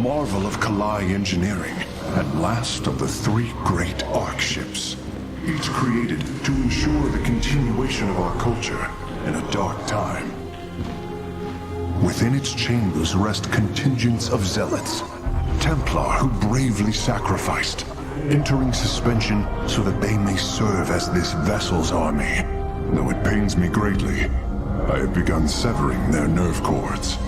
marvel of Kalai engineering, and last of the three great arc ships, each created to ensure the continuation of our culture in a dark time. Within its chambers rest contingents of zealots, Templar who bravely sacrificed, entering suspension so that they may serve as this vessel's army. Though it pains me greatly, I have begun severing their nerve cords.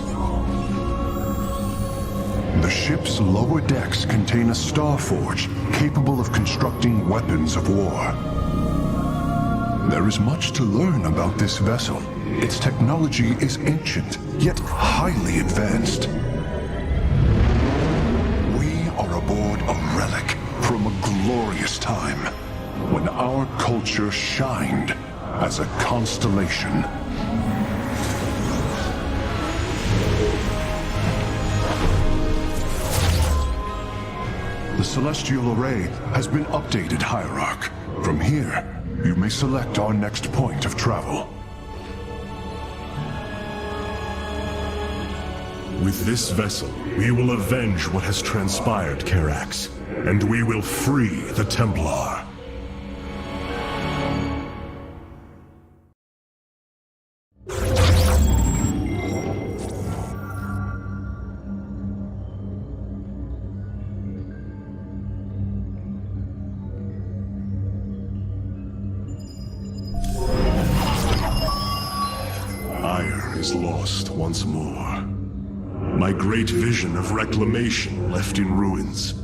The ship's lower decks contain a star forge capable of constructing weapons of war. There is much to learn about this vessel. Its technology is ancient, yet highly advanced. We are aboard a relic from a glorious time when our culture shined as a constellation. The celestial array has been updated, Hierarch. From here, you may select our next point of travel. With this vessel, we will avenge what has transpired, Karax, and we will free the Templar. Is lost once more. My great vision of reclamation left in ruins.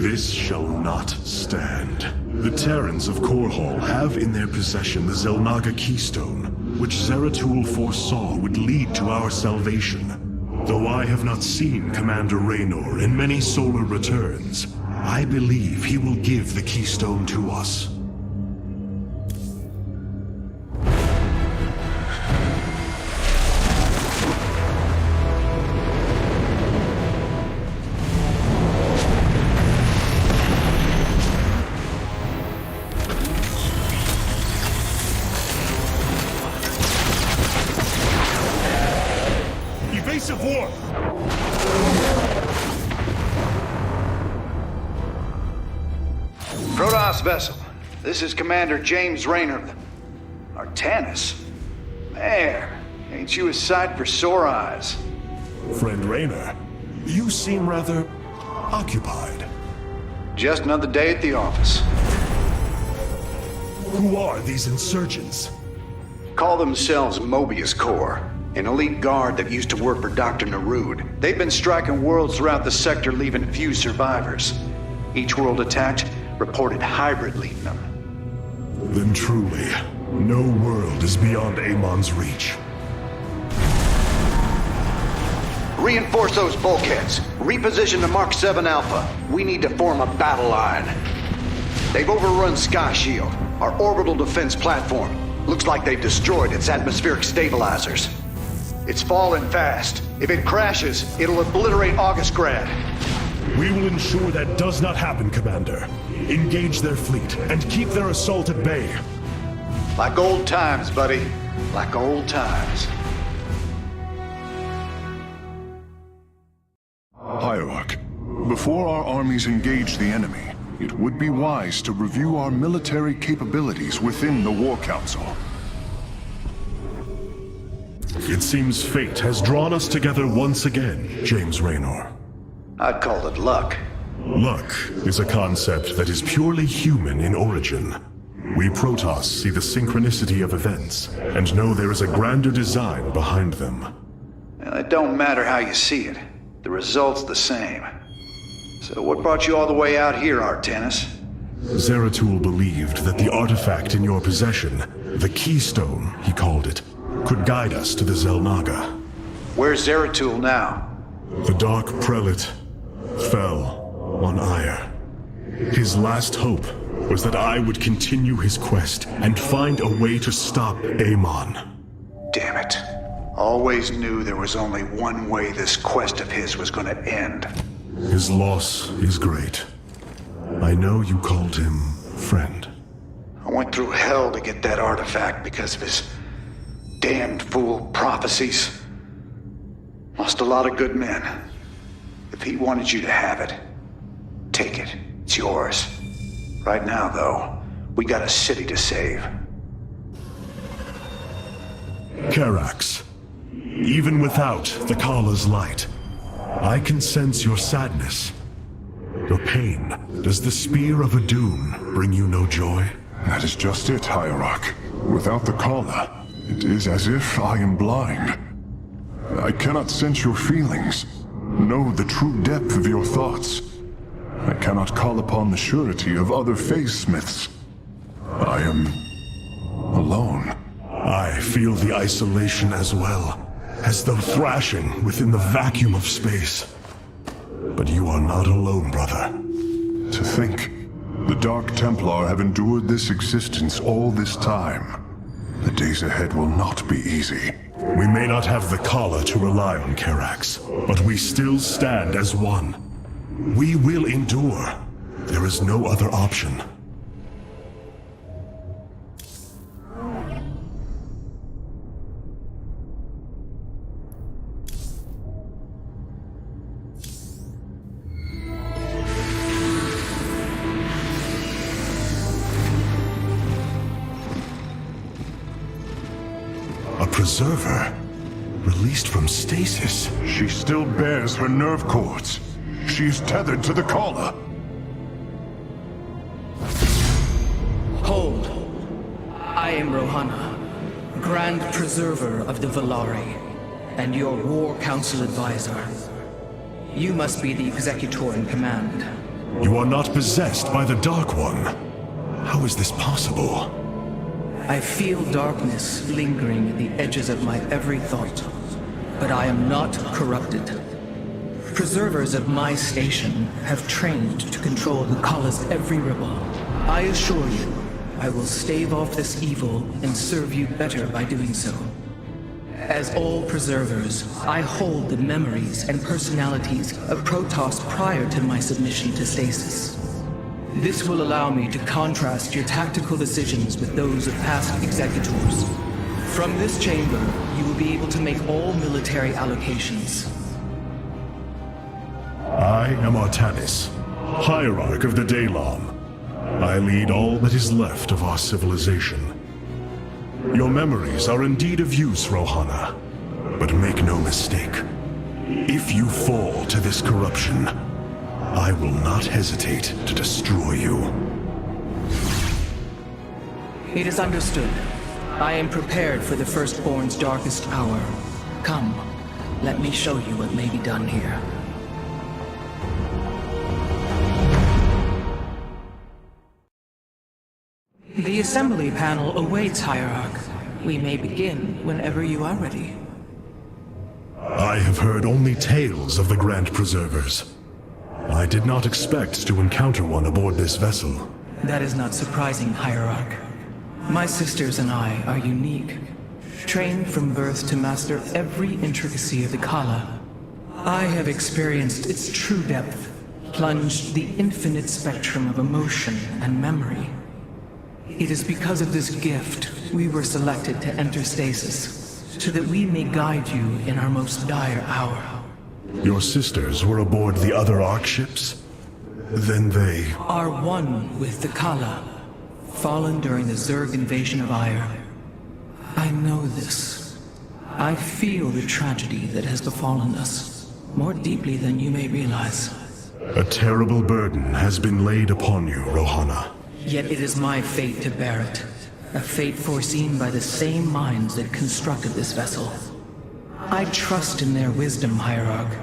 This shall not stand. The Terrans of Korhal have in their possession the Xel'Naga Keystone, which Zeratul foresaw would lead to our salvation. Though I have not seen Commander Raynor in many solar returns, I believe he will give the Keystone to us. Evasive war! Protoss vessel. This is Commander James Raynor. Artanis? Man, ain't you a sight for sore eyes? Friend Raynor, you seem rather occupied. Just another day at the office. Who are these insurgents? Call themselves Mobius Corps. An elite guard that used to work for Dr. Narud. They've been striking worlds throughout the sector, leaving few survivors. Each world attacked reported hybrid leading them. Then truly, no world is beyond Amon's reach. Reinforce those bulkheads. Reposition the Mark 7 Alpha. We need to form a battle line. They've overrun Sky Shield, our orbital defense platform. Looks like they've destroyed its atmospheric stabilizers. It's falling fast. If it crashes, it'll obliterate Augustgrad. We will ensure that does not happen, Commander. Engage their fleet and keep their assault at bay. Like old times, buddy. Like old times. Hierarch, before our armies engage the enemy, it would be wise to review our military capabilities within the War Council. It seems fate has drawn us together once again, James Raynor. I'd call it luck. Luck is a concept that is purely human in origin. We Protoss see the synchronicity of events and know there is a grander design behind them. Well, it don't matter how you see it. The result's the same. So what brought you all the way out here, Artanis? Zeratul believed that the artifact in your possession, the Keystone, he called it, could guide us to the Xel'Naga. Where's Zeratul now? The Dark Prelate fell on Ire. His last hope was that I would continue his quest and find a way to stop Amon. Damn it. Always knew there was only one way this quest of his was gonna end. His loss is great. I know you called him friend. I went through hell to get that artifact because of his damned fool prophecies. Lost a lot of good men. If he wanted you to have it, take it. It's yours. Right now, though, we got a city to save. Karax, even without the Kala's light, I can sense your sadness, your pain. Does the spear of a Doom bring you no joy? That is just it, Hierarch. Without the Kala, it is as if I am blind. I cannot sense your feelings, know the true depth of your thoughts. I cannot call upon the surety of other phase-smiths. I am alone. I feel the isolation as well, as though thrashing within the vacuum of space. But you are not alone, brother. To think, the Dark Templar have endured this existence all this time. The days ahead will not be easy. We may not have the Kala to rely on, Karax, but we still stand as one. We will endure. There is no other option. A preserver, released from stasis. She still bears her nerve cords. She is tethered to the Kala. Hold. I am Rohana, Grand Preserver of the Valari, and your War Council Advisor. You must be the Executor in command. You are not possessed by the Dark One. How is this possible? I feel darkness lingering at the edges of my every thought, but I am not corrupted. Preservers of my station have trained to control the Kala's every ripple. I assure you, I will stave off this evil and serve you better by doing so. As all preservers, I hold the memories and personalities of Protoss prior to my submission to stasis. This will allow me to contrast your tactical decisions with those of past executors. From this chamber, you will be able to make all military allocations. I am Artanis, Hierarch of the Daylon. I lead all that is left of our civilization. Your memories are indeed of use, Rohana. But make no mistake. If you fall to this corruption, I will not hesitate to destroy you. It is understood. I am prepared for the Firstborn's darkest hour. Come, let me show you what may be done here. The assembly panel awaits, Hierarch. We may begin whenever you are ready. I have heard only tales of the Grand Preservers. I did not expect to encounter one aboard this vessel. That is not surprising, Hierarch. My sisters and I are unique, trained from birth to master every intricacy of the Kala. I have experienced its true depth, plunged the infinite spectrum of emotion and memory. It is because of this gift we were selected to enter stasis, so that we may guide you in our most dire hour. Your sisters were aboard the other Ark ships? Then they... Are one with the Kala, fallen during the Zerg invasion of Ire. I know this. I feel the tragedy that has befallen us, more deeply than you may realize. A terrible burden has been laid upon you, Rohana. Yet it is my fate to bear it. A fate foreseen by the same minds that constructed this vessel. I trust in their wisdom, Hierarch.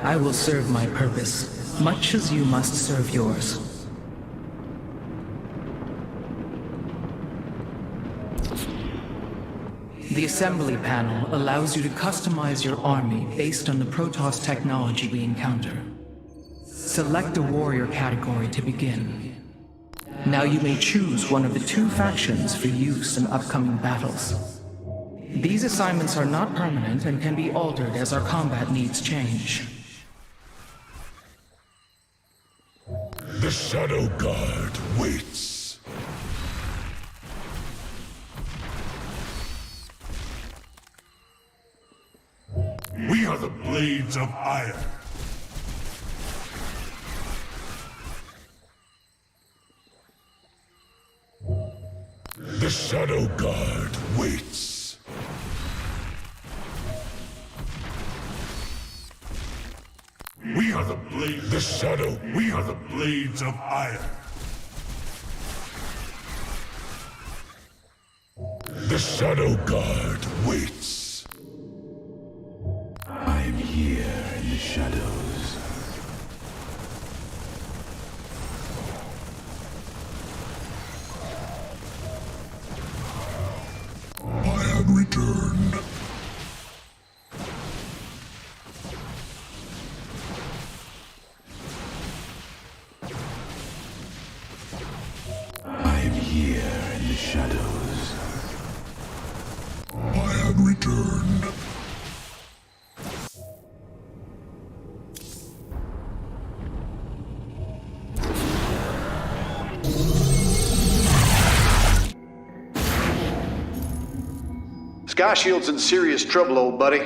I will serve my purpose, much as you must serve yours. The assembly panel allows you to customize your army based on the Protoss technology we encounter. Select a warrior category to begin. Now you may choose one of the two factions for use in upcoming battles. These assignments are not permanent and can be altered as our combat needs change. The Shadow Guard waits. We are the Blades of Iron. Shadow Guard waits. We are the blade, the shadow. We are the blades of iron. The Shadow Guard waits. I am here in the shadows. I have returned. I am here in the shadows. I have returned. Sky Shield's in serious trouble, old buddy.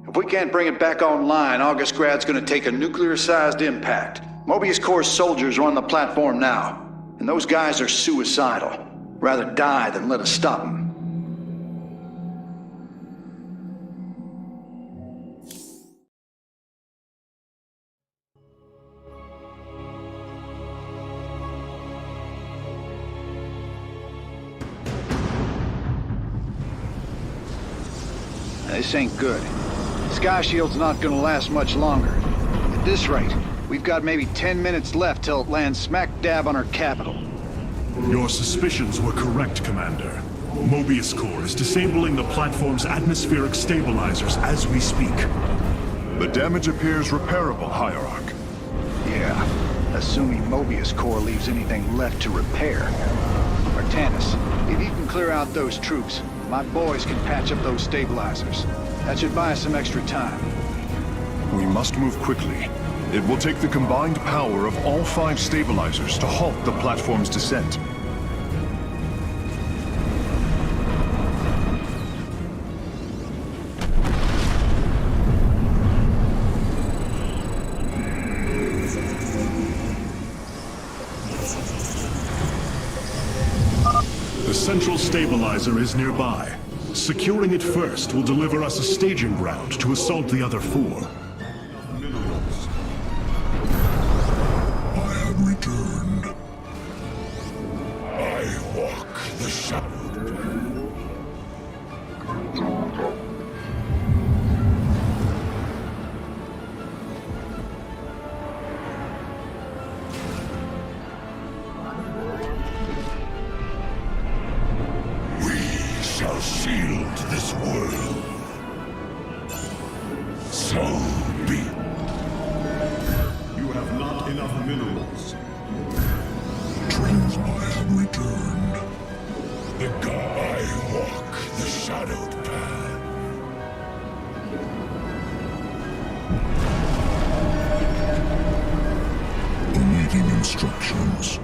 If we can't bring it back online, August Grad's gonna take a nuclear-sized impact. Mobius Corps soldiers are on the platform now, and those guys are suicidal. Rather die than let us stop them. This ain't good. Sky Shield's not gonna last much longer. At this rate, we've got maybe 10 minutes left till it lands smack dab on our capital. Your suspicions were correct, Commander. Mobius Corps is disabling the platform's atmospheric stabilizers as we speak. The damage appears repairable, Hierarch. Yeah, assuming Mobius Corps leaves anything left to repair. Artanis, if you can clear out those troops, my boys can patch up those stabilizers. That should buy us some extra time. We must move quickly. It will take the combined power of all 5 stabilizers to halt the platform's descent. The central stabilizer is nearby. Securing it first will deliver us a staging ground to assault the other 4. I have returned. I walk the shadow. Shall shield this world. So be it. You have not enough minerals. Dreams I have returned. The god I walk the shadowed path. Awaiting instructions.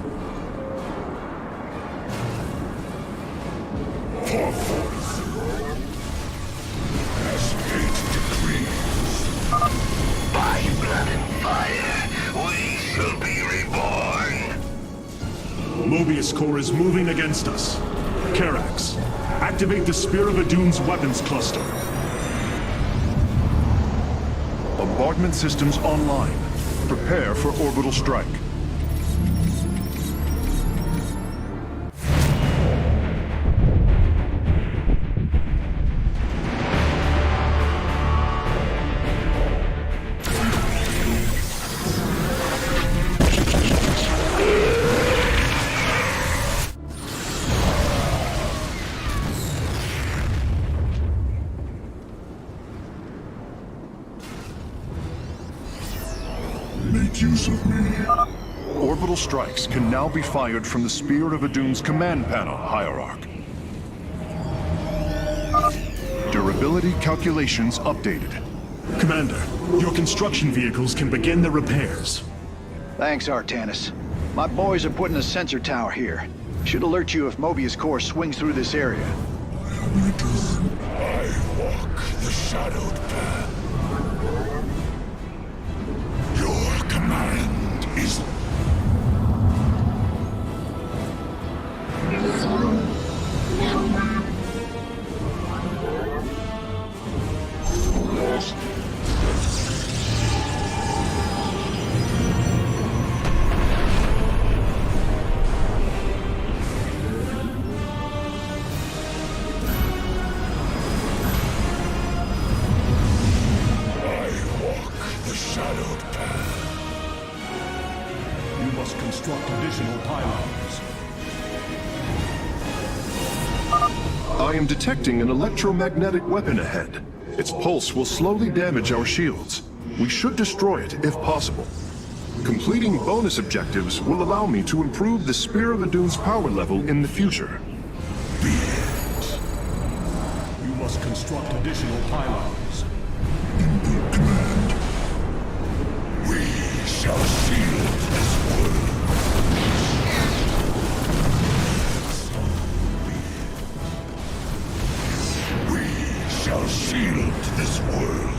As fate decrees. By blood and fire, we shall be reborn. Mobius Corps is moving against us. Karax, activate the Spear of Adun's weapons cluster. Bombardment systems online. Prepare for orbital strike. Make use of me. Orbital strikes can now be fired from the Spear of Adun's command panel, Hierarch. Durability calculations updated. Commander, your construction vehicles can begin their repairs. Thanks, Artanis. My boys are putting a sensor tower here. Should alert you if Mobius Corps swings through this area. I walk the shadowed path. Your command is... am detecting an electromagnetic weapon ahead. Its pulse will slowly damage our shields. We should destroy it if possible. Completing bonus objectives will allow me to improve the Spear of Adun's power level in the future. You must construct additional pylons. We shall shield this world. We shall shield this world.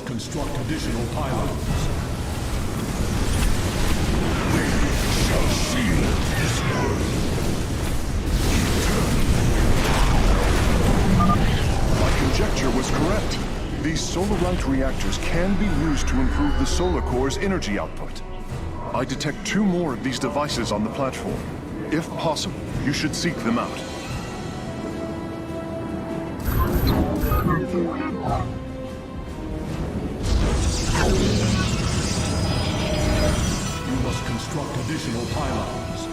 Construct additional pylons. We shall shield this world. My conjecture was correct. These solar-light reactors can be used to improve the solar core's energy output. I detect 2 more of these devices on the platform. If possible, you should seek them out. You must construct additional pylons.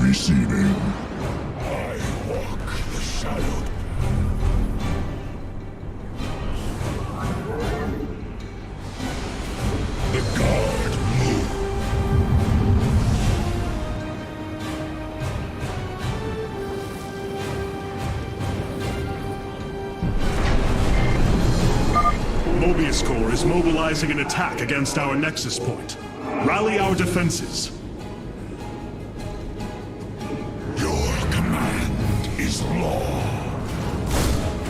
Receiving. I walk the shadow. The guard move. Mobius Corps is mobilizing an attack against our nexus point. Rally our defenses. Your command is law.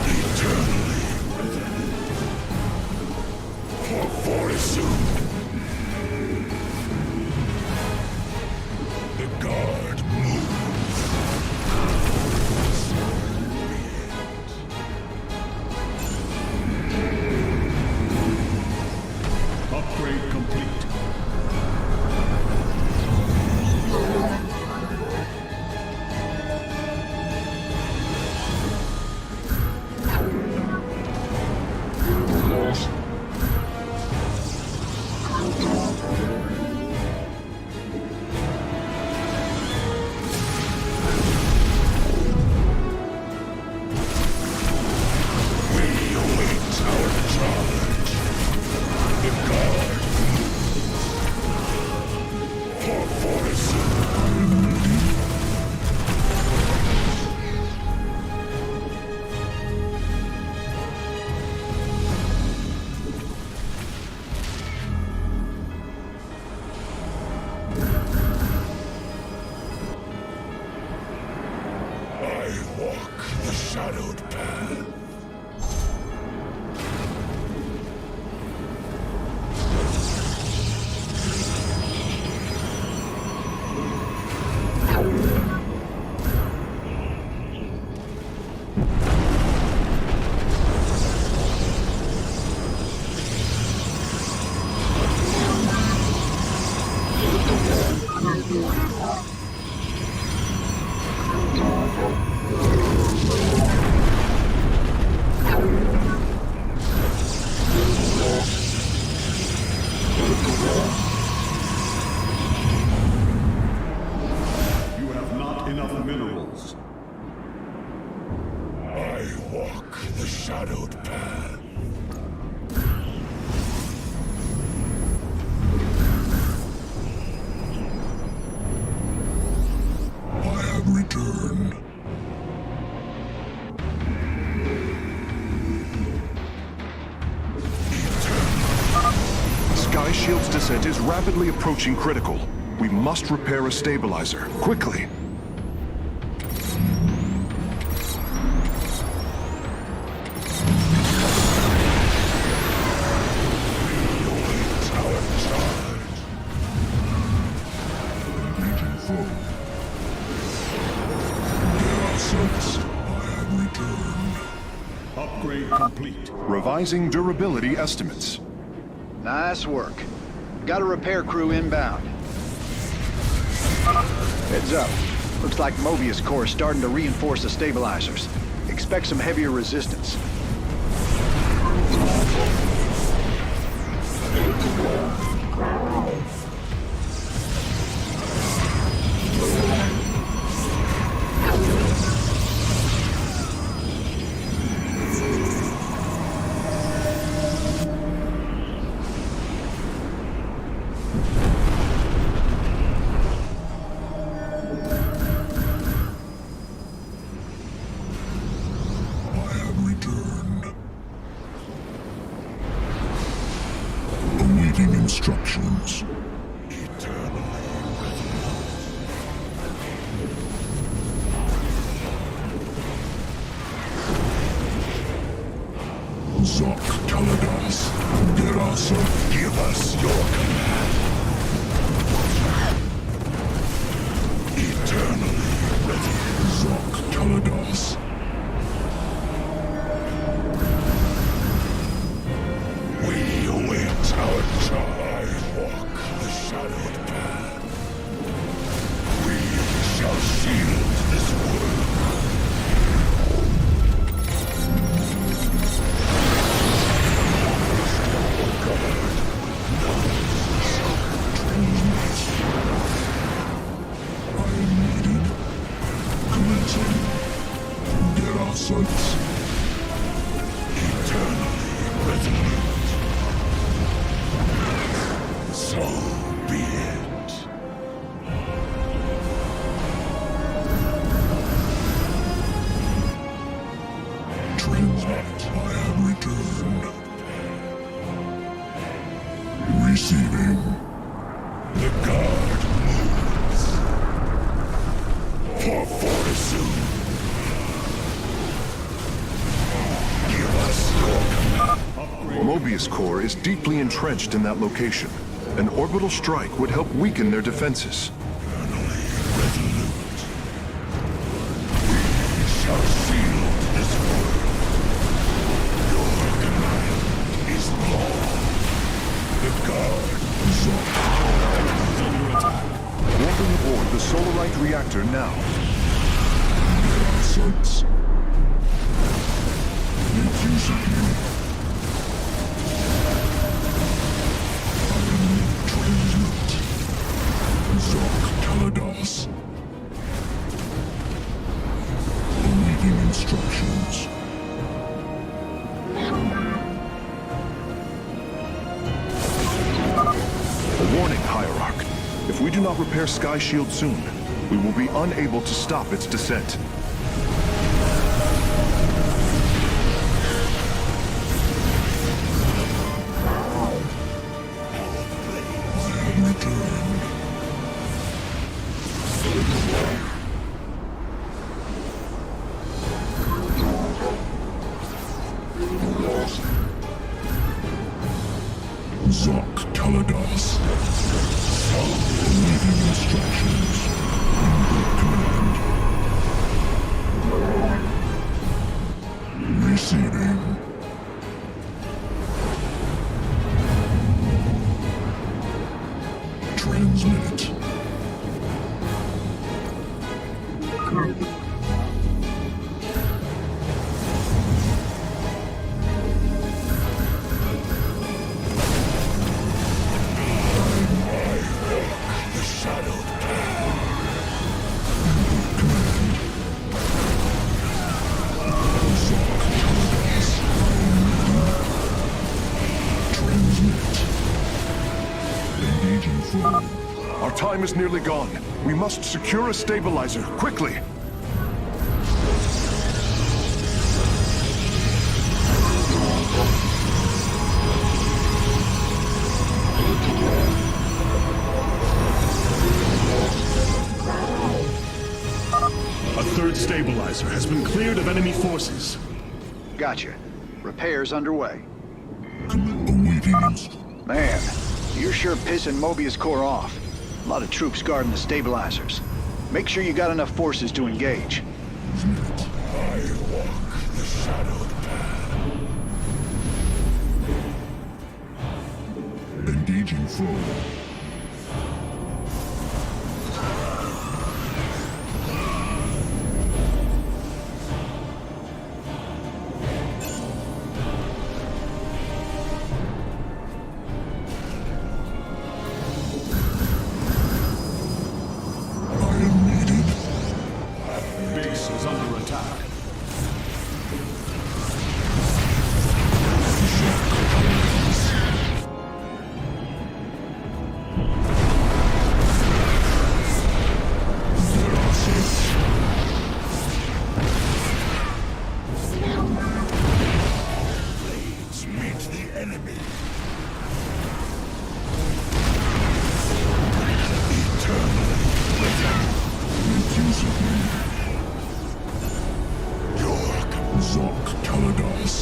Eternally. For fortitude. The guard moves. Upgrade complete. We await our charge. The guard for fortitude. I walk the shadowed path. You have not enough minerals. I walk the shadowed path. I have returned. Sky Shield's descent is rapidly approaching critical. We must repair a stabilizer, quickly. Upgrade complete. Revising durability estimates. Nice work. Got a repair crew inbound. Heads up. Looks like Mobius Core is starting to reinforce the stabilizers. Expect some heavier resistance. Awaiting instructions. Zok Taladas, Gerasa, give us your command. Eternally ready. Zok Taladas. We await our time. Walk the shadowed path. We shall shield this world. Sights. Eternally resolute. So be it. Transmit, I have returned. Receiving. The guard moves. For fortitude. Mobius Core is deeply entrenched in that location. An orbital strike would help weaken their defenses. Eternally resolute. We shall shield this world. Your command is law. The guard is under attack. Warping aboard the Solarite reactor now. Sights. Make use of you. Taladas. Awaiting instructions. A warning, Hierarch. If we do not repair Sky Shield soon, we will be unable to stop its descent. Zok Taladas. Awaiting instructions. Under command. Receiving. Transmit. Our time is nearly gone. We must secure a stabilizer, quickly! third stabilizer has been cleared of enemy forces. Gotcha. Repairs underway. Awaiting Man, you're sure pissing Mobius Corps off. A lot of troops guarding the stabilizers. Make sure you got enough forces to engage. I walk the shadowed path. Engaging foe. Base is under attack. Blades meet the enemy. Eternally living. Refusing York Zok Kalados.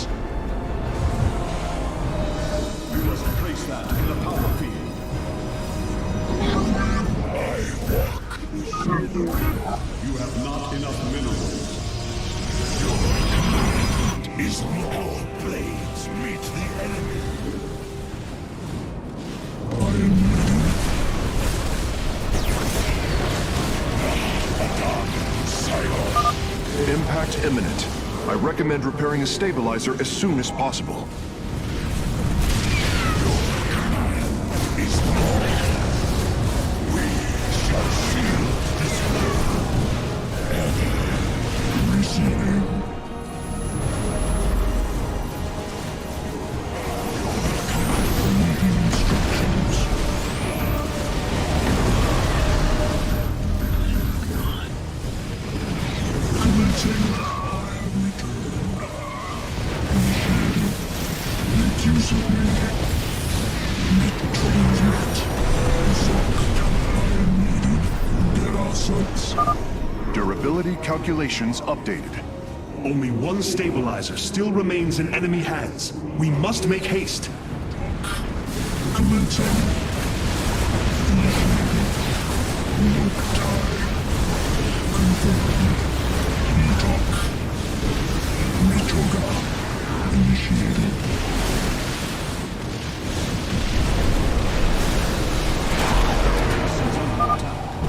You must place that in the power field. I walk the shadow path. You have not enough minerals. Is more blades meet the enemy. I am ready. Silence. Impact imminent. I recommend repairing a stabilizer as soon as possible. Is more. We shall shield this world. Ever receiving. Awaiting instructions. Commencing. I have returned. Initiated. Make use of me. Make transmit. Zok. I am needed. Get our sights. Durability calculations updated. Only one stabilizer still remains in enemy hands. We must make haste. Commencing. Initiated. Look time. Confirmed. Metok. Metoga. Initiated.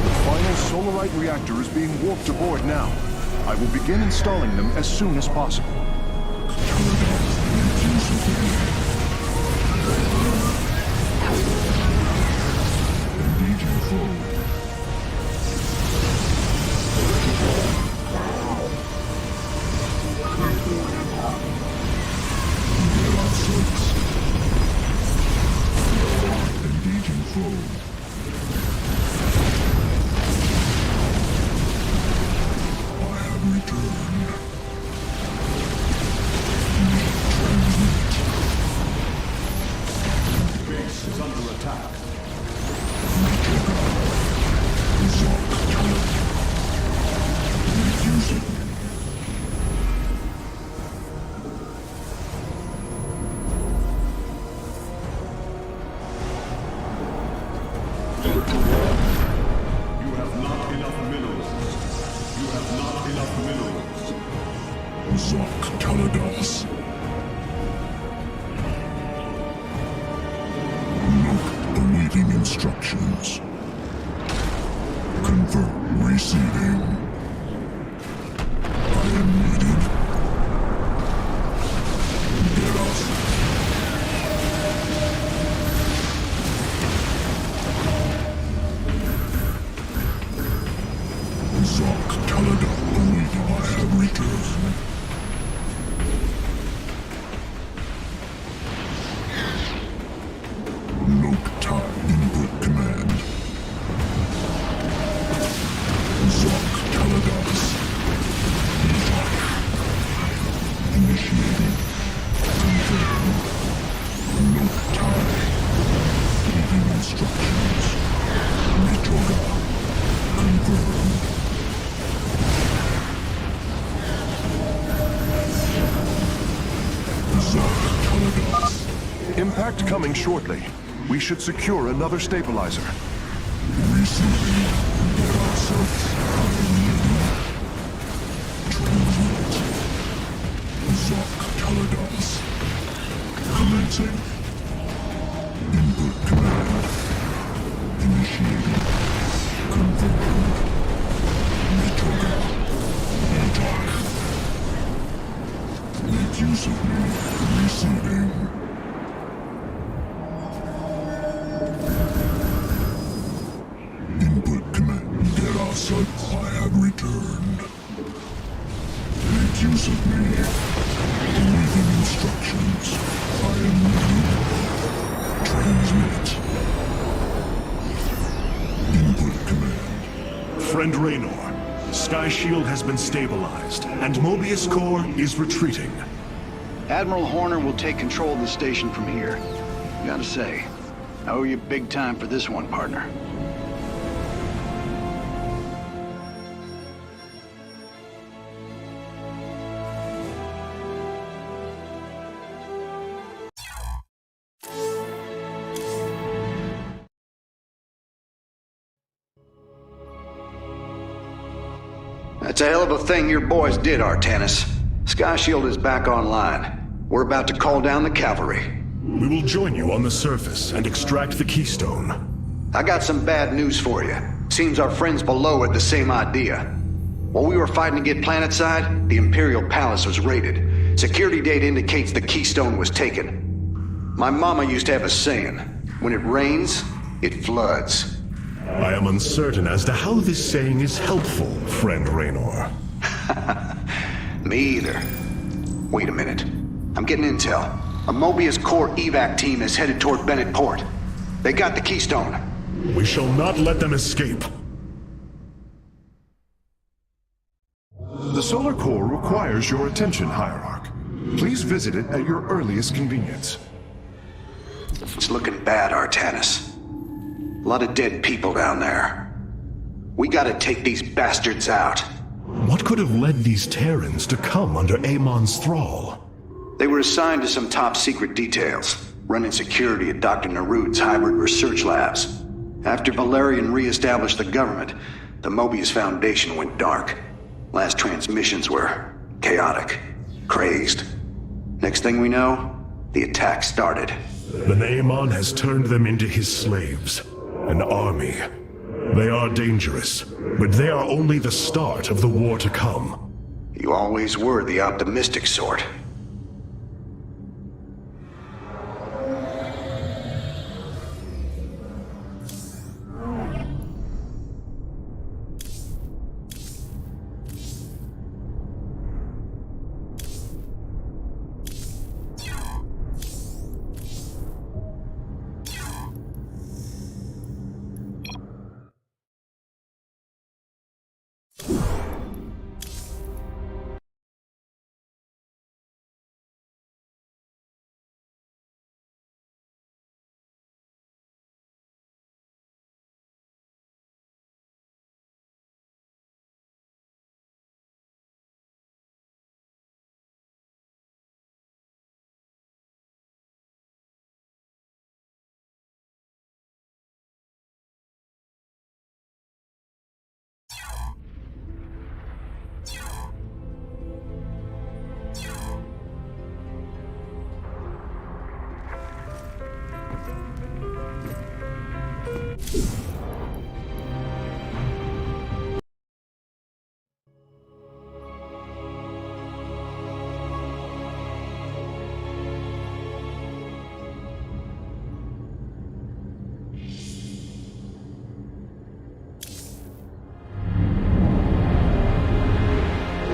The final Solarite reactor is being warped aboard now. I will begin installing them as soon as possible. Engaging foe. Get our sights. Engaging foe. I have returned. Transmit. Base is under attack. Zok. Refusing. You have not enough minerals. You have not enough minerals. Zok Kalados. Look, awaiting instructions. Confirm receiving. I am needed. Get us. Zok Kalados awaiting. I have returned. Nocta input command. Zok Kalados. Initiated. Confirmed. Nocta. Reading instructions. Metoga. Confirmed. impact coming shortly. We should secure another stabilizer. Commencing. Input command. Initiating. Confirmed. Mitoga. Attack. Make use of me. Receiving. Input command. Get outside. I have returned. Make use of me. Awaiting instructions. I am ready. Transmit. Input command. Friend Raynor, Sky Shield has been stabilized, and Mobius Corps is retreating. Admiral Horner will take control of the station from here. Gotta say, I owe you big time for this one, partner. That's a hell of a thing your boys did, Artanis. Sky Shield is back online. We're about to call down the cavalry. We will join you on the surface and extract the keystone. I got some bad news for you. Seems our friends below had the same idea. While we were fighting to get planetside, the Imperial Palace was raided. Security data indicates the keystone was taken. My mama used to have a saying, when it rains, it floods. I am uncertain as to how this saying is helpful, friend Raynor. Me either. Wait a minute. I'm getting intel. A Mobius Corps evac team is headed toward Bennett Port. They got the keystone. We shall not let them escape. The Solar Core requires your attention, Hierarch. Please visit it at your earliest convenience. It's looking bad, Artanis. A lot of dead people down there. We gotta take these bastards out. What could have led these Terrans to come under Amon's thrall? They were assigned to some top-secret details, running security at Dr. Narud's hybrid research labs. After Valerian re-established the government, the Mobius Foundation went dark. Last transmissions were chaotic, crazed. Next thing we know, the attack started. Then Amon has turned them into his slaves. An army. They are dangerous, but they are only the start of the war to come. You always were the optimistic sort.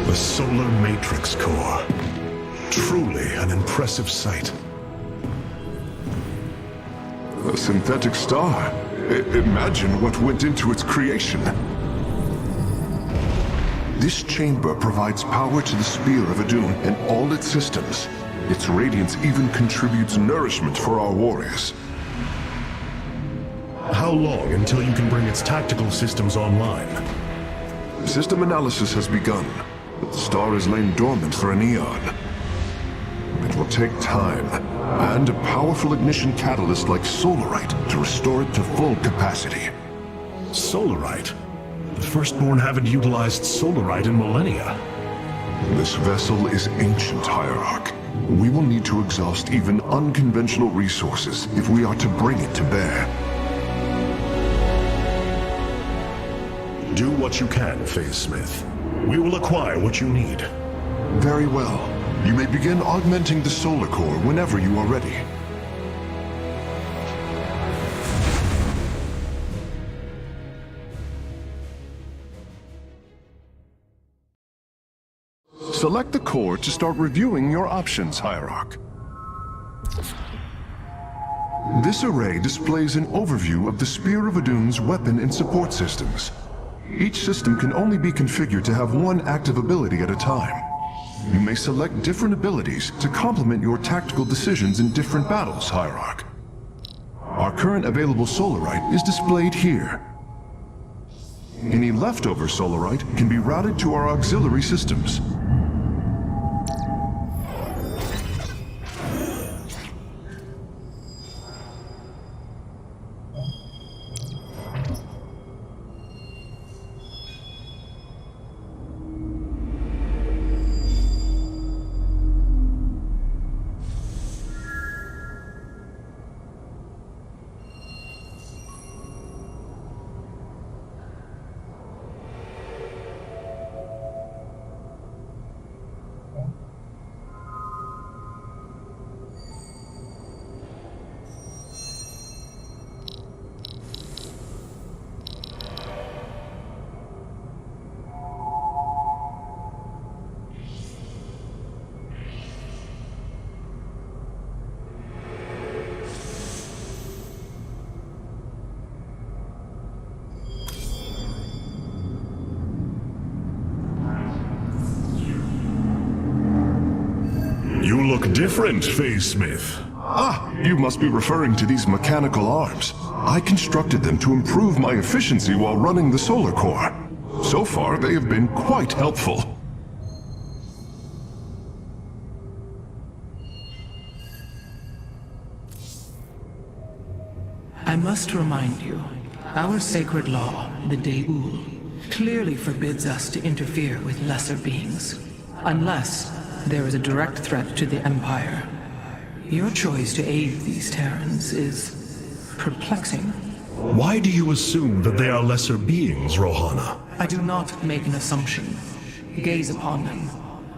The Solar Matrix Core. Truly an impressive sight. A synthetic star. Imagine what went into its creation. This chamber provides power to the Spear of Adun and all its systems. Its radiance even contributes nourishment for our warriors. How long until you can bring its tactical systems online? System analysis has begun. The star has lain dormant for an eon. It will take time, and a powerful ignition catalyst like solarite to restore it to full capacity. Solarite? The Firstborn haven't utilized solarite in millennia. This vessel is ancient, Hierarch. We will need to exhaust even unconventional resources if we are to bring it to bear. Do what you can, Phase Smith. We will acquire what you need. Very well. You may begin augmenting the solar core whenever you are ready. Select the core to start reviewing your options, Hierarch. This array displays an overview of the Spear of Adun's weapon and support systems. Each system can only be configured to have one active ability at a time. You may select different abilities to complement your tactical decisions in different battles, Hierarch. Our current available solarite is displayed here. Any leftover solarite can be routed to our auxiliary systems. You look different, Phase Smith. Ah, you must be referring to these mechanical arms. I constructed them to improve my efficiency while running the solar core. So far, they have been quite helpful. I must remind you, our sacred law, the Deul, clearly forbids us to interfere with lesser beings, unless there is a direct threat to the Empire. Your choice to aid these Terrans is perplexing. Why do you assume that they are lesser beings, Rohana? I do not make an assumption. Gaze upon them.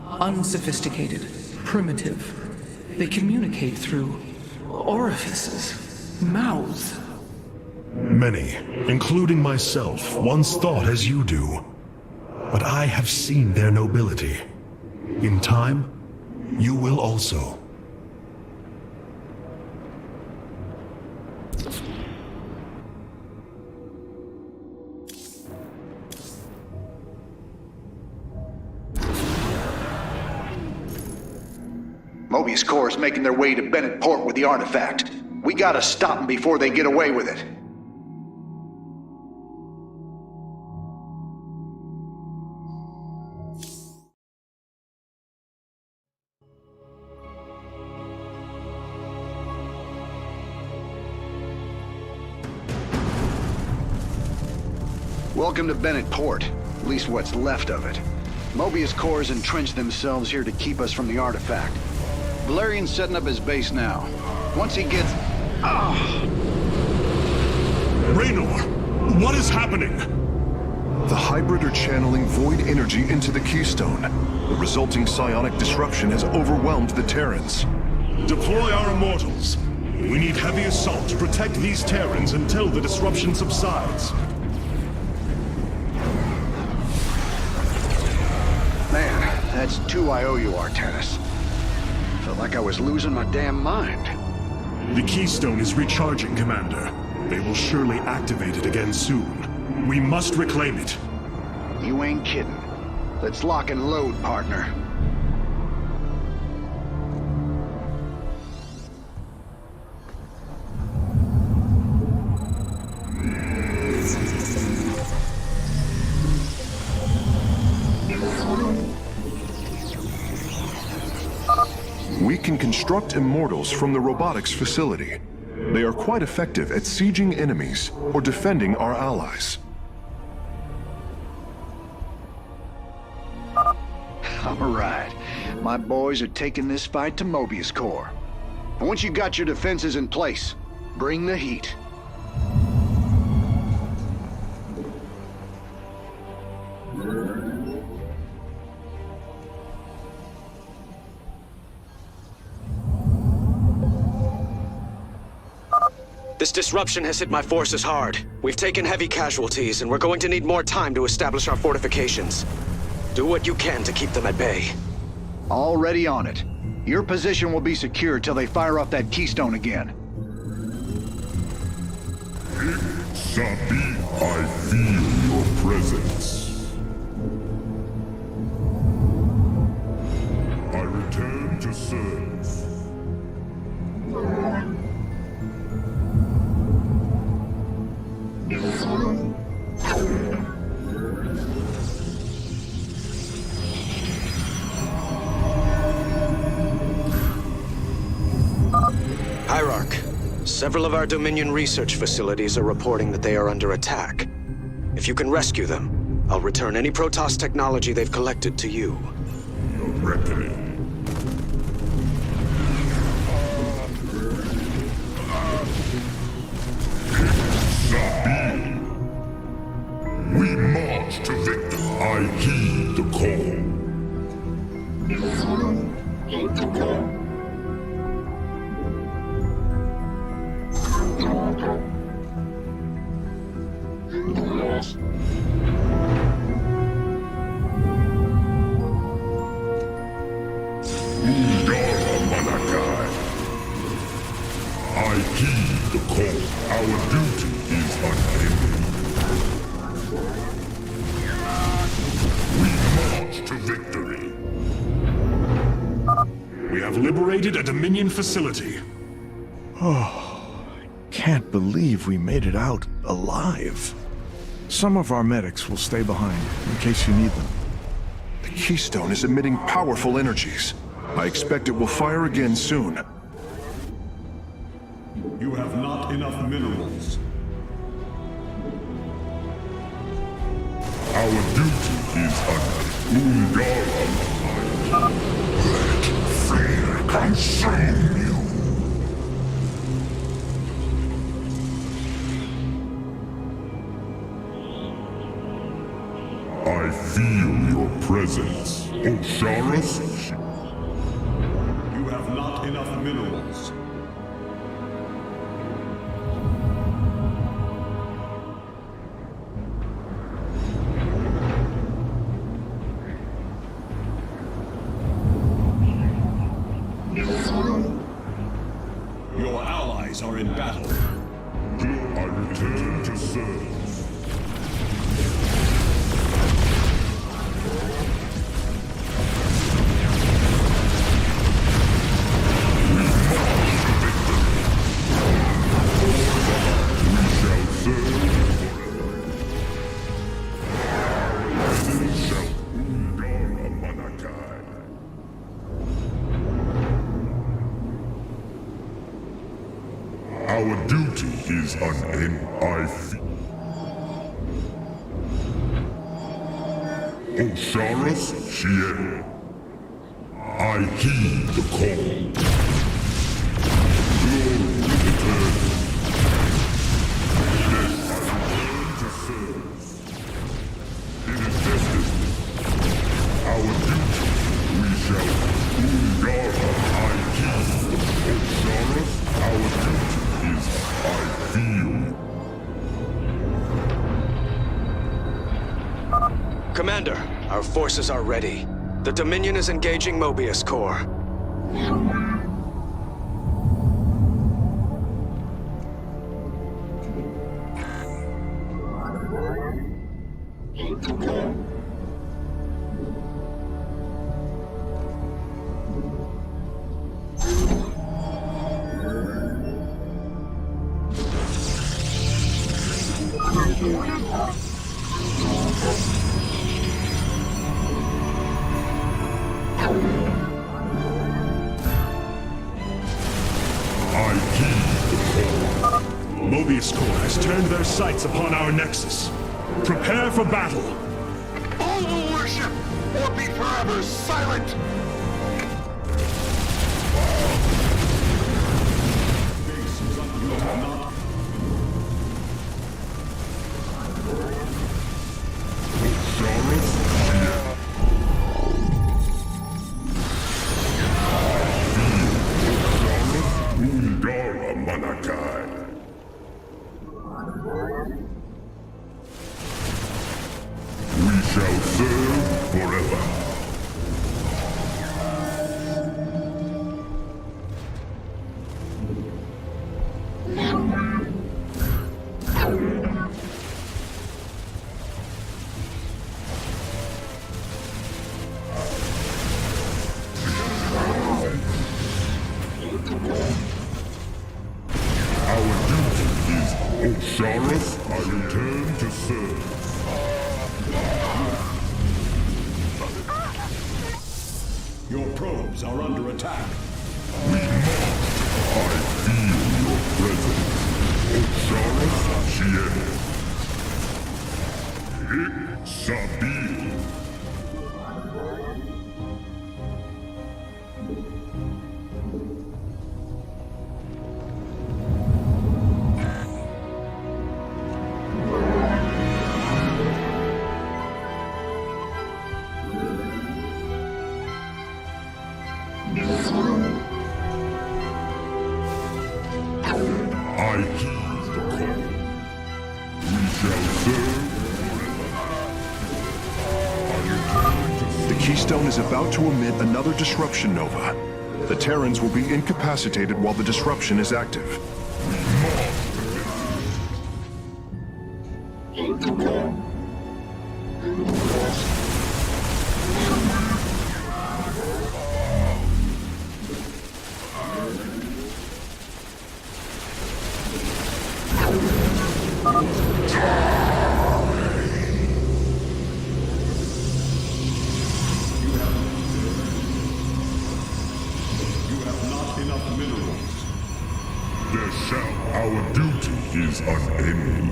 Unsophisticated, primitive. They communicate through orifices, mouths. Many, including myself, once thought as you do. But I have seen their nobility. In time, you will also. Mobius Corps is making their way to Bennett Port with the artifact. We gotta stop them before they get away with it. Welcome to Bennett Port, at least what's left of it. Mobius Corps has entrenched themselves here to keep us from the artifact. Valerian's setting up his base now. Once he gets... Raynor, what is happening? The hybrid are channeling void energy into the Keystone. The resulting psionic disruption has overwhelmed the Terrans. Deploy our immortals. We need heavy assault to protect these Terrans until the disruption subsides. Man, that's 2 IOU Artanis. Felt like I was losing my damn mind. The Keystone is recharging, Commander. They will surely activate it again soon. We must reclaim it. You ain't kidding. Let's lock and load, partner. We can construct immortals from the robotics facility. They are quite effective at sieging enemies or defending our allies. All right. My boys are taking this fight to Mobius Core. And once you got your defenses in place, bring the heat. This disruption has hit my forces hard. We've taken heavy casualties, and we're going to need more time to establish our fortifications. Do what you can to keep them at bay. Already on it. Your position will be secure till they fire off that keystone again. Sabi, I feel your presence. I return to serve. Hierarch, several of our Dominion research facilities are reporting that they are under attack. If you can rescue them, I'll return any Protoss technology they've collected to you. Your reckoning. Sabi. We march to victory. I heed the call. I heed the call. Our duty is unending. We march to victory. We have liberated a Dominion facility. Can't believe we made it out alive. Some of our medics will stay behind in case you need them. The keystone is emitting powerful energies. I expect it will fire again soon. You have not enough minerals. Our duty is Ungara. Let fear consume you. I feel your presence, Osiris. You have not enough minerals. Your allies are in battle. I return to serve. Our duty is unending. I feel. Osiris, Shien. I heed the call. Glory return. Yes, I return to serve. It is destined. Our duty, we shall. Ungara, I heed. Osiris, our duty. I feel. Commander, our forces are ready. The Dominion is engaging Mobius Core. Mobius Corps has turned their sights upon our nexus. Prepare for battle. All will worship or be forever silent! We shall serve forever. Our duty is Osiris, I return to serve. Your probes are under attack. We must. I feel your presence. Osiris Shien. Hic Sabil. I heed the call. We shall serve forever. The Keystone is about to emit another disruption nova. The Terrans will be incapacitated while the disruption is active. There shall. Our duty is unending.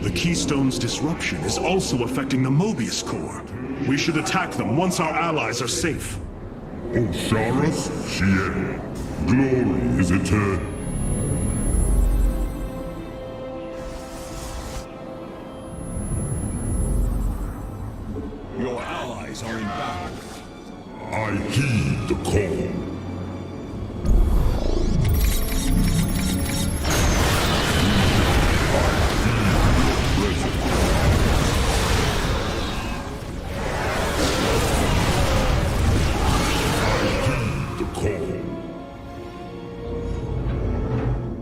The Keystone's disruption is also affecting the Mobius Corps. We should attack them once our allies are safe. Osiris Shien. Glory is eternal. Your allies are in battle. I heed the call.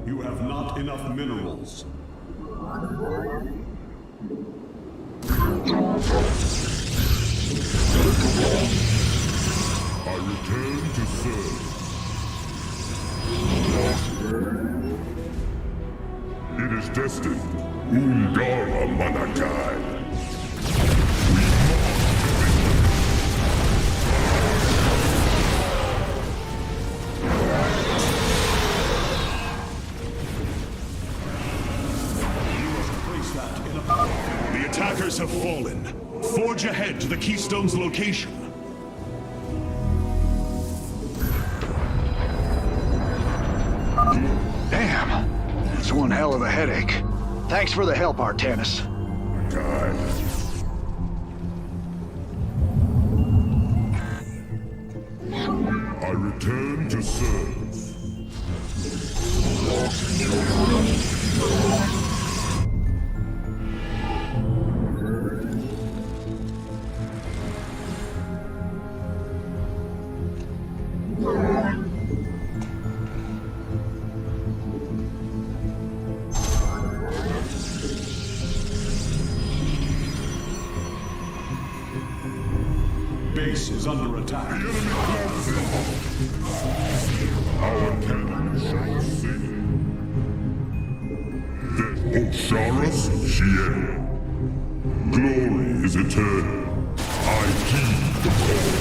You have not enough minerals. I return to serve. It is destined. Ungara Manakai. The attackers have fallen. Forge ahead to the Keystone's location. Damn. It's one hell of a headache. Thanks for the help, Artanis. I return to serve. Base is under attack. Our cannon shall sing. Then Osiris Shien. Glory is eternal. I heed the call.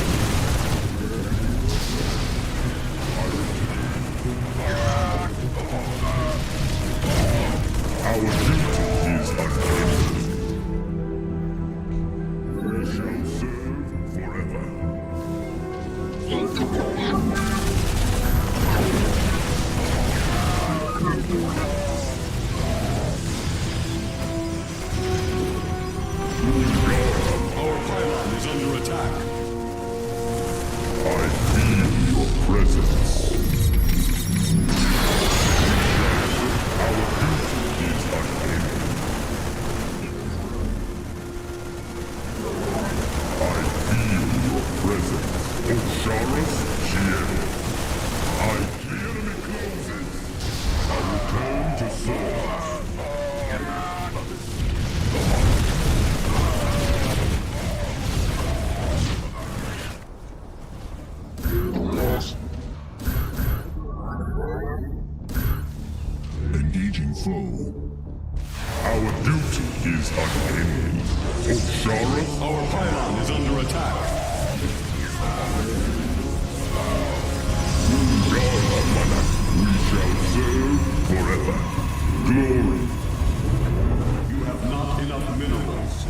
foe. Our duty is unending. Oshara, Our pylon is under attack. we shall serve forever. Glory. You have not enough minerals.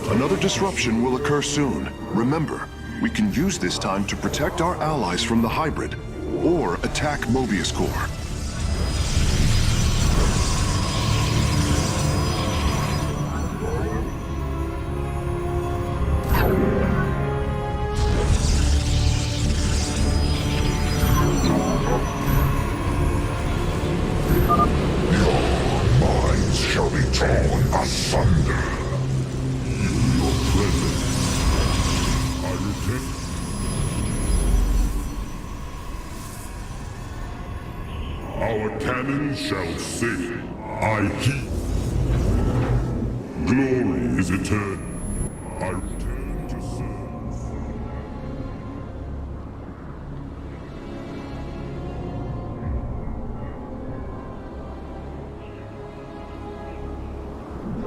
Another disruption will occur soon. Remember, we can use this time to protect our allies from the hybrid, or attack Mobius Core. Minds shall be torn asunder. Your presence. I return. Our cannons shall say, I heed. Glory is eternal. I return to serve.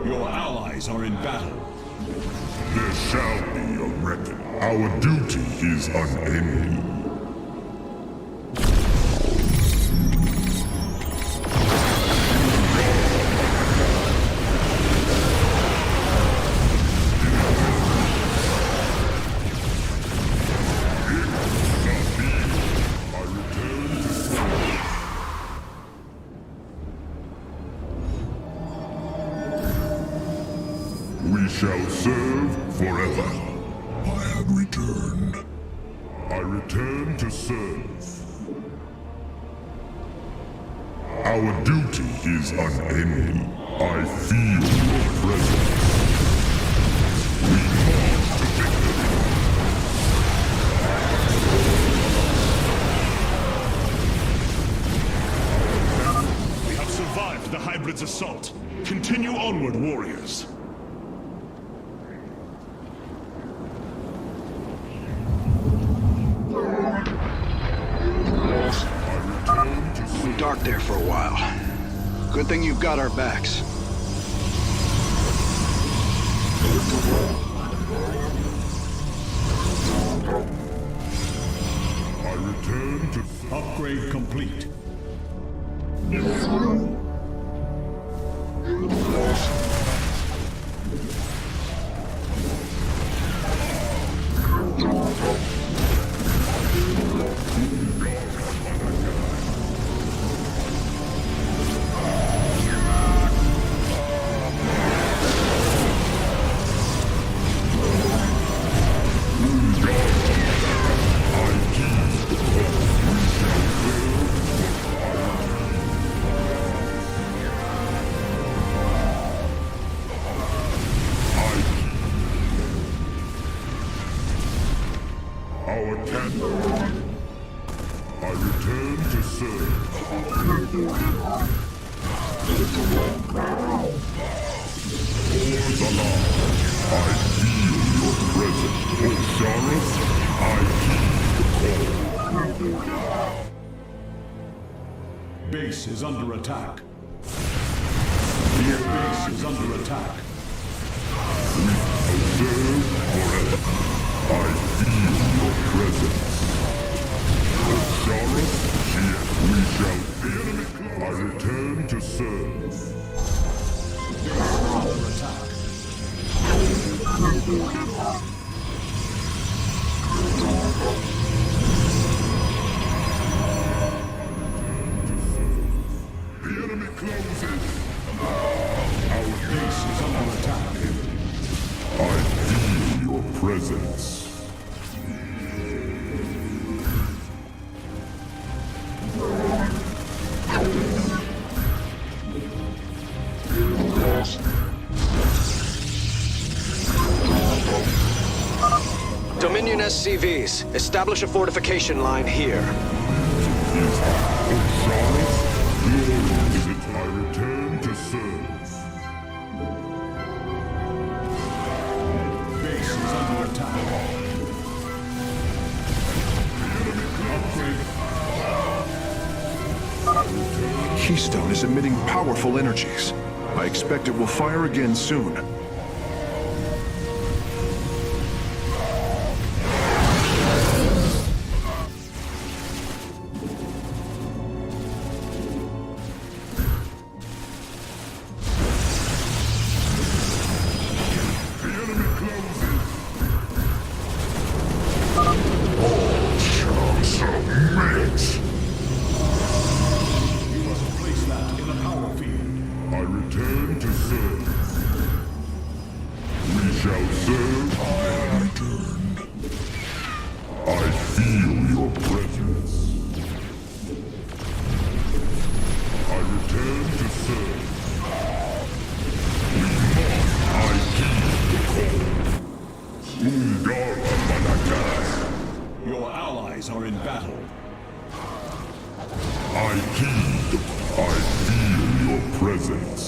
Your allies are in battle. There shall be a reckoning. Our duty is unending. I return to serve. We shall serve forever. I have returned. I return to serve. Our duty is unending. I feel your presence. We march to victory. We have survived the hybrid's assault. Continue onward, warriors. Went dark there for a while. Good thing you've got our backs. I return to Upgrade complete. our cannon. I return to serve. Wars alarm. I feel your presence. Osiris, I heed the call. Base is under attack. Your base is under attack. Observe forever. I feel your presence. Osiris, we shall fear. I return to serve. Under attack. The enemy closes. Our base is under attack. I feel your presence. Dominion SCVs, establish a fortification line here. Is Osiris? Glory is it I return to serve. is under attack. Keystone is emitting powerful energies. I expect it will fire again soon. I return to serve. We shall serve. I have returned. I feel your presence. I return to serve. We must. I heed the call. Ungara Manakai. Your allies are in battle. I heed the call. I feel your presence.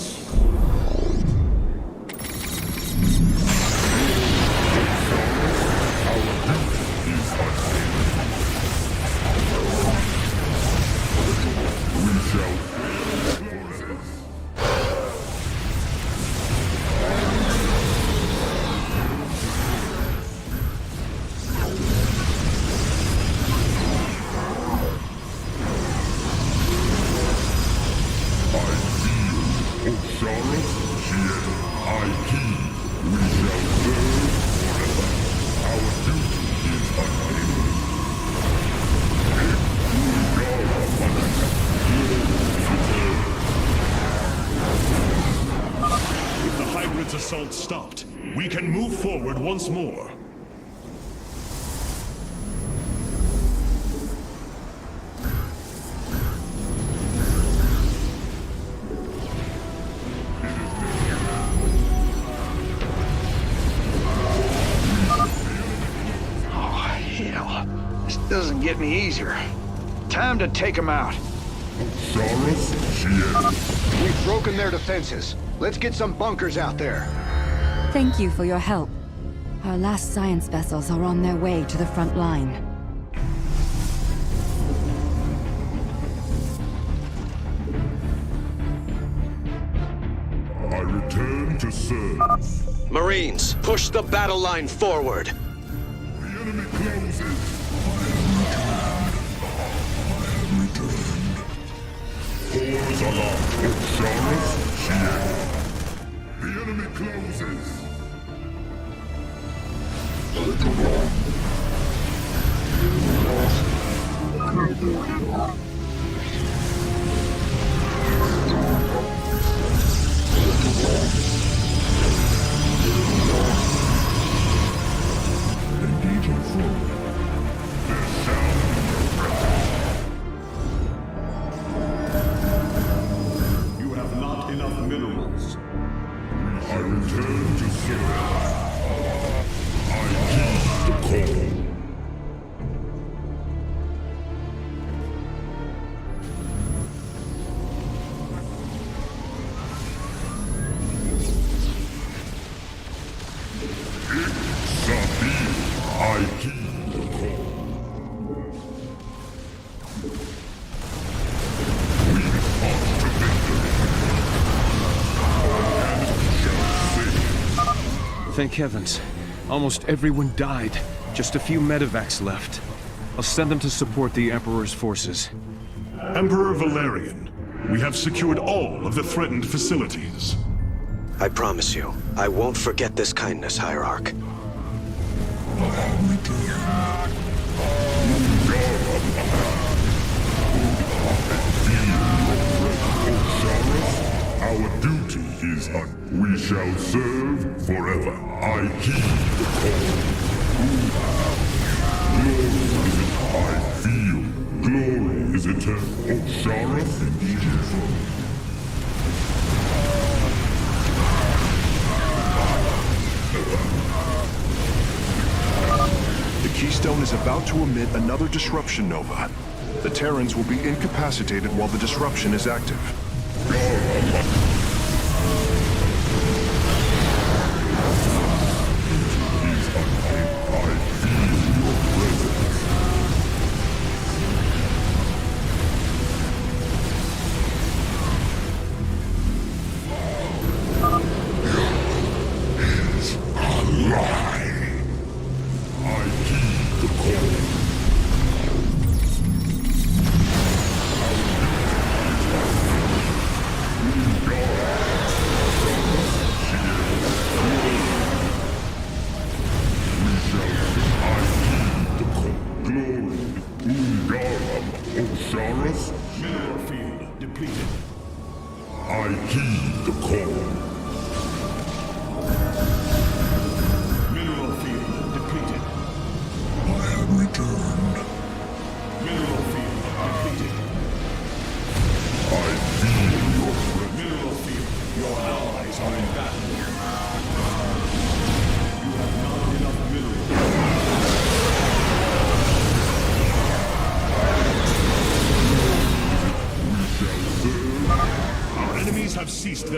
Assault stopped. We can move forward once more. This doesn't get me easier. Time to take them out. We've broken their defenses. Let's get some bunkers out there. Thank you for your help. Our last science vessels are on their way to the front line. I return to serve. Marines, push the battle line forward. The enemy closes. I have returned. Horns aloft. Osiris, shield. The enemy closes. Engaging forward. You have not enough minerals. I return to serve. I heed the call. I heed the call. We march to victory. Thank heavens. Almost everyone died. Just a few medevacs left. I'll send them to support the Emperor's forces. Emperor Valerian, we have secured all of the threatened facilities. I promise you, I won't forget this kindness, Hierarch. Our duty is we shall serve forever. I heed the call. Glory, I feel. Glory is eternal. Osiris and Egypt. The Keystone is about to emit another disruption nova. The Terrans will be incapacitated while the disruption is active. Is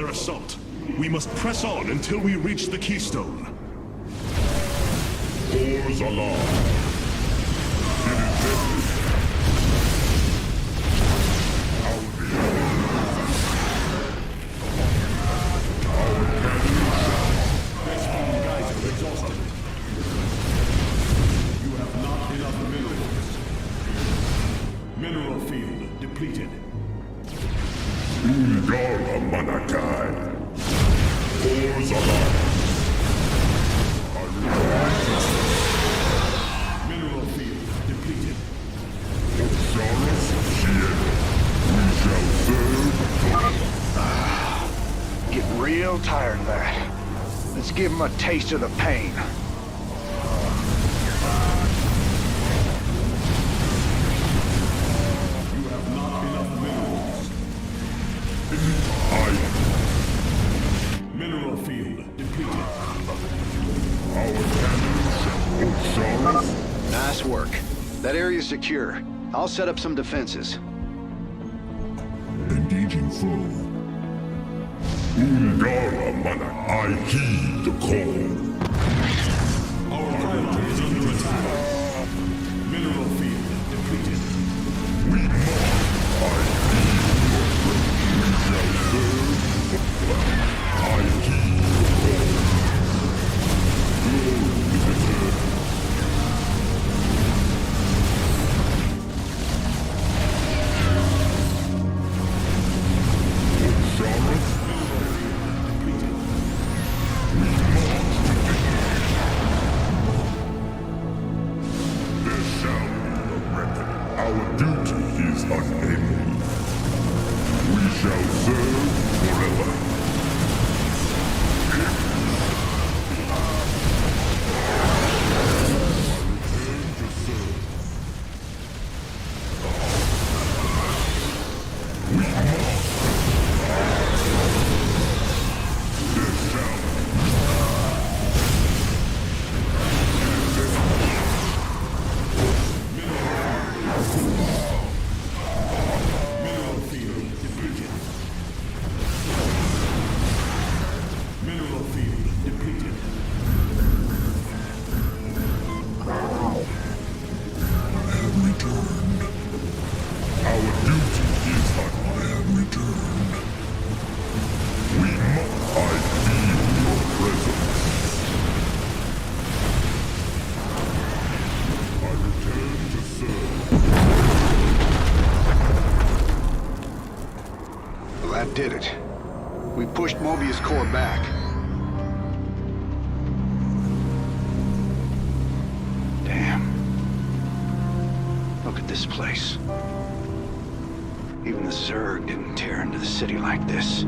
their assault. We must press on until we reach the keystone. Ores alarm. It is deadly. Exhausted. You have not enough minerals. Mineral field depleted. Ungara Manakai. Ores alarm. Mineral field depleted. Osiris Shien. We shall serve. Getting real tired of that. Let's give him a taste of the pain. You have not enough minerals. Mineral field depleted. Our cannons. Osiris. Nice work. That area's secure. I'll set up some defenses. Engaging foe. Ungara Mana. I heed the call. Our pylon is under attack. Mineral field depleted. We must. I heed the call. We shall serve. I heed the call. Glory is eternal. Osiris. Our duty is unending. We shall serve forever. Return to serve. We must. There shall Mineral field depleted. Mineral field depleted. I have returned. Our duty is I have returned. We must. I feel your presence. I return to serve. Well, that did it. We pushed Mobius core back. Damn. Look at this place. Even the Zerg didn't tear into the city like this.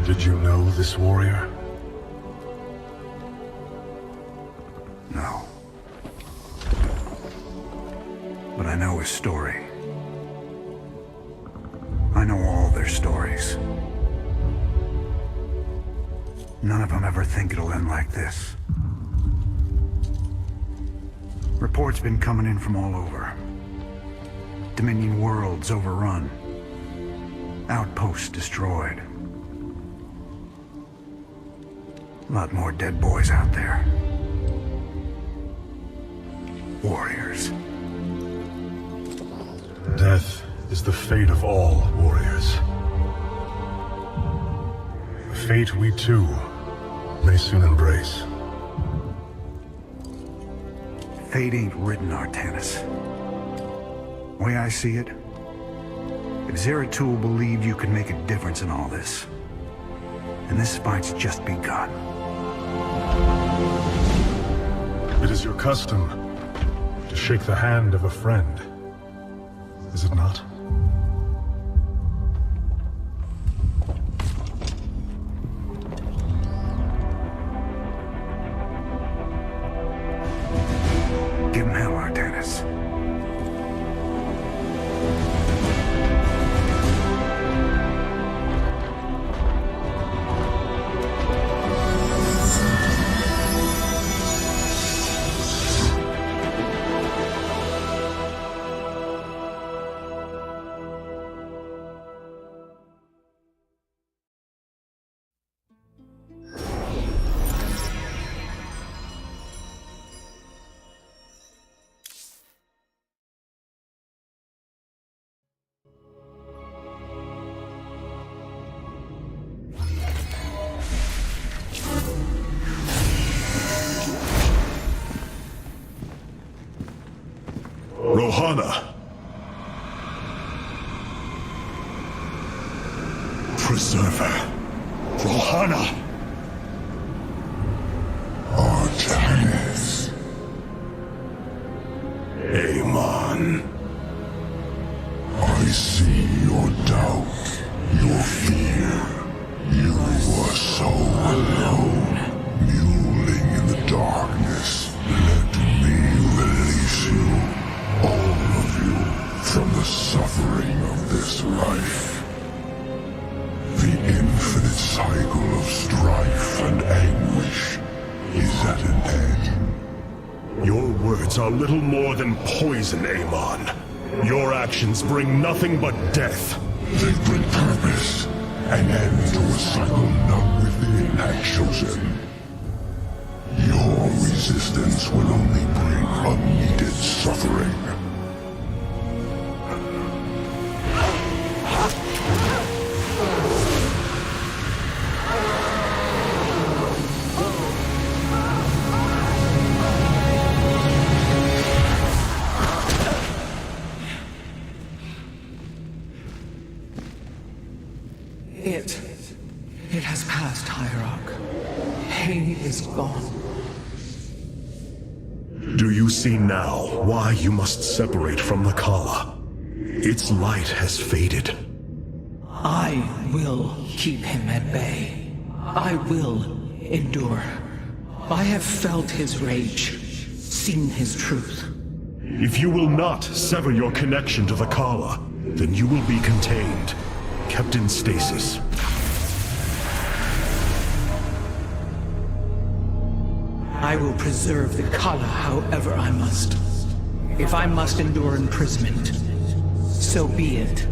Did you know this warrior? No. But I know his story. I know all their stories. None of them ever think it'll end like this. Reports been coming in from all over. Dominion worlds overrun. Outposts destroyed. A lot more dead boys out there. Warriors. Death is the fate of all warriors. A fate we too may soon embrace. Fate ain't written, Artanis. Way I see it, if Zeratul believed you could make a difference in all this, and this fight's just begun. It is your custom to shake the hand of a friend, is it not? Give him hell, Artanis. Rohana! Preserver! Rohana! Artanis. Amon. I see your doubt, your fear. You are so alone, mewling in the darkness. Let me release you, all of you, from the suffering of this life. The infinite cycle of strife and anguish is at an end. Your words are little more than poison, Amon. Your actions bring nothing but death. They bring purpose, an end to a cycle none within had chosen. Your resistance will only bring unneeded suffering. It has passed, Hierarch. Pain is gone. Do you see now why you must separate from the Kala? Its light has faded. I will keep him at bay. I will endure. I have felt his rage, seen his truth. If you will not sever your connection to the Kala, then you will be contained, kept in stasis. I will preserve the Kala however I must. If I must endure imprisonment, so be it.